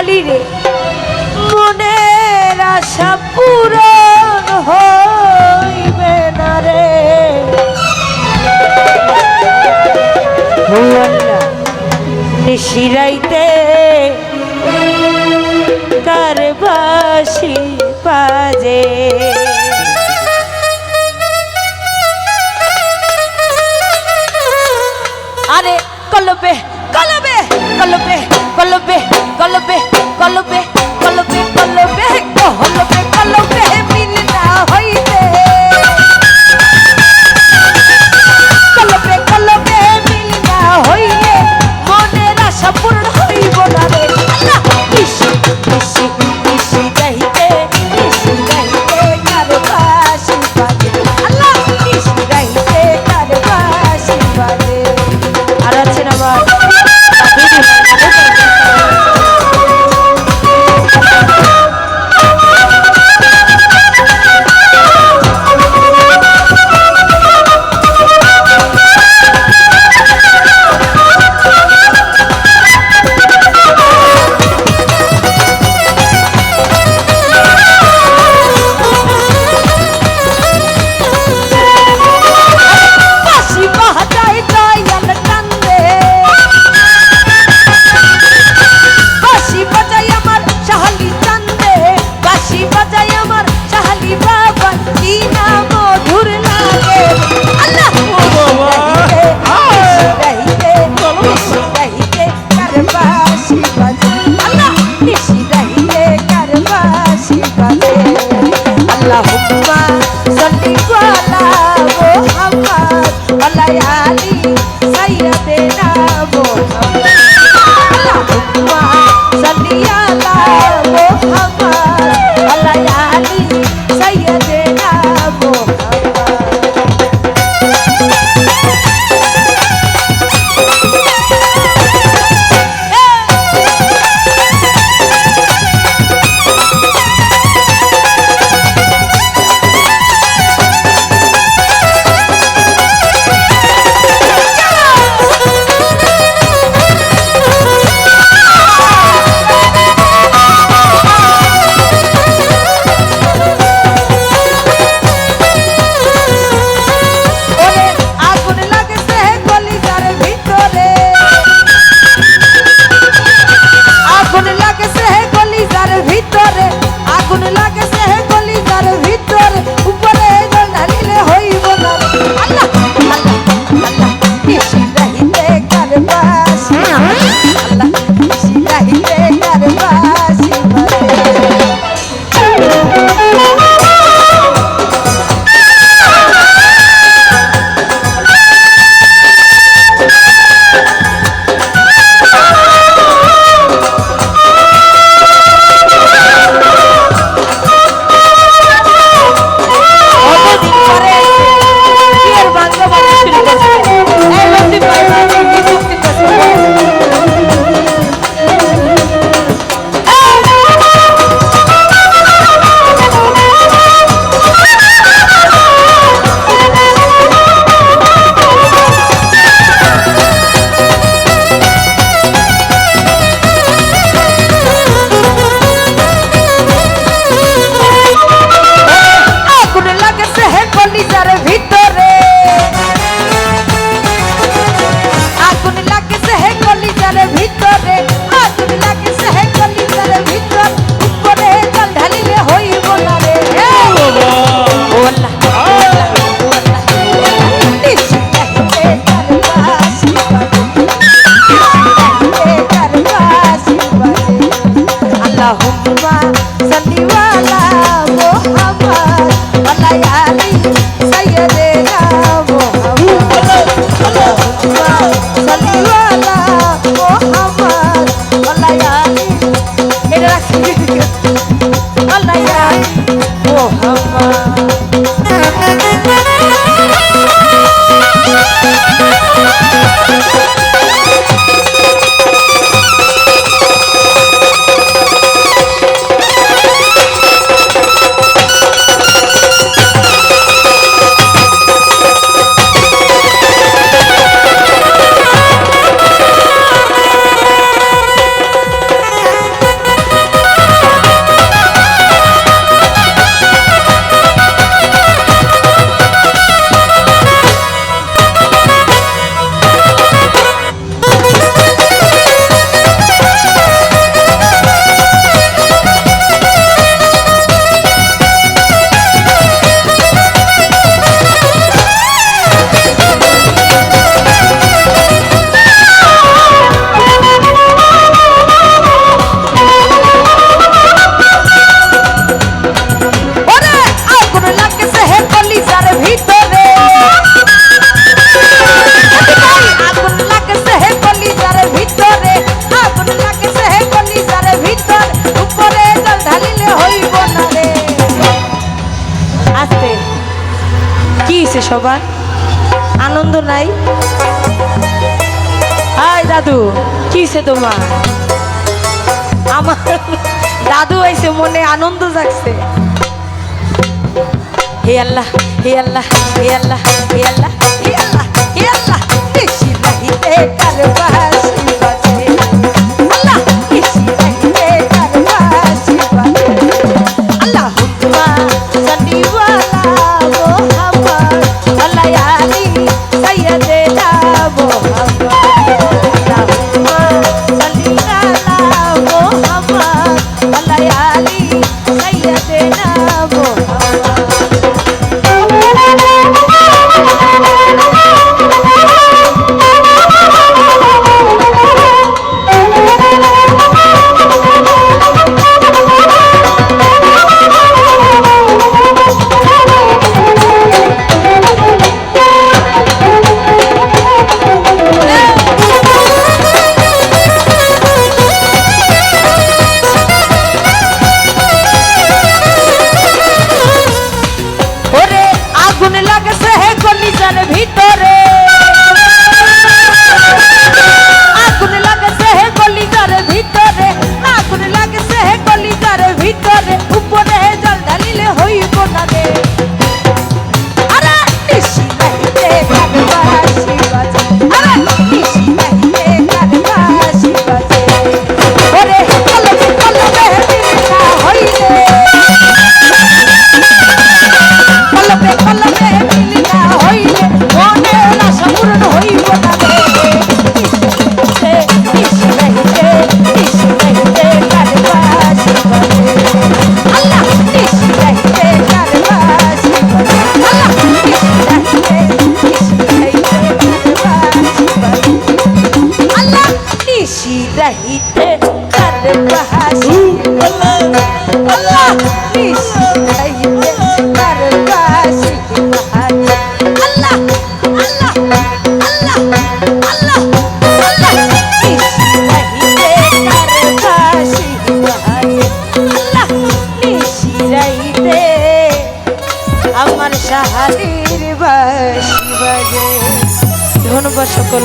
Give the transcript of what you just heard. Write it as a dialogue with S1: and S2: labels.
S1: খালি রে মনের আশা পূরণ হইবে না রে ও আল্লাহ নিশিরাইতে কার বাঁশি বাজে আরে কলবে কলবে কলবে কলবে কলবে কলবে কলবে কলবে কলবে কলবে মিল না হইতে কলবে কলবে মিল না হইলে মনের আশা পূর্ণ হইব না রে আল্লাহ নিশি নিশি নিশি গাইতে কার বাঁশি বাজে আল্লাহ নিশি গাইতে কার বাঁশি বাজে আর আছেন আমার সবার আনন্দ নাই? হাই দাদু, কিসে তোমার? আমার দাদু আইছে, মনে আনন্দ জাগছে। হে আল্লাহ, হে আল্লাহ, হে আল্লাহ, হে আল্লাহ, হে আল্লাহ, হে আল্লাহ, নিশি রাহিতে কার বাঁশি বাজে, আল্লাহ নিশি রাহিতে কার বাঁশি বাজে, আল্লাহুম্মা সাল্লি আলা মুহাম্মদ ওয়া আলি সাইয়্যিদিনা মুহাম্মদ, আল্লাহুম্মা সাল্লি আলা মুহাম্মদ ওয়া আলি সাইয়্যিদিনা মুহাম্মদ। ভিতরে আগুন লাগছে হে কলিজার ভিতরে, আগুন লাগছে হে কলিজার ভিতরে, উপরে জল ঢালিলে হইব না রে, আরে নিশি রাহিতে কার বাঁশি বাজে, আরে নিশি রাহিতে কার বাঁশি বাজে, ওরে কলবে কলবে মিলনা হইলে, কলবে কলবে মিলনা হইলে মনের আশা পূরণ হইব না রে, নিশি রাহিতে কার বাঁশি বাজে, আল্লাহ নিশি রাহিতে কার বাঁশি বাজে, আল্লাহ নিশি রাহিতে কার বাঁশি বাজে, আল্লাহ নিশি রাহিতে কার বাঁশি বাজে, আল্লাহ নিশি রাহিতে কার বাঁশি বাজে, আল্লাহ আল্লাহ আল্লাহ আল্লাহ আল্লাহ নিশি রাহিতে কার বাঁশি বাজে, আল্লাহ নিশি রাহিতে আমার শাহালির বাঁশি বাজে। ধন্যবাদ সকল।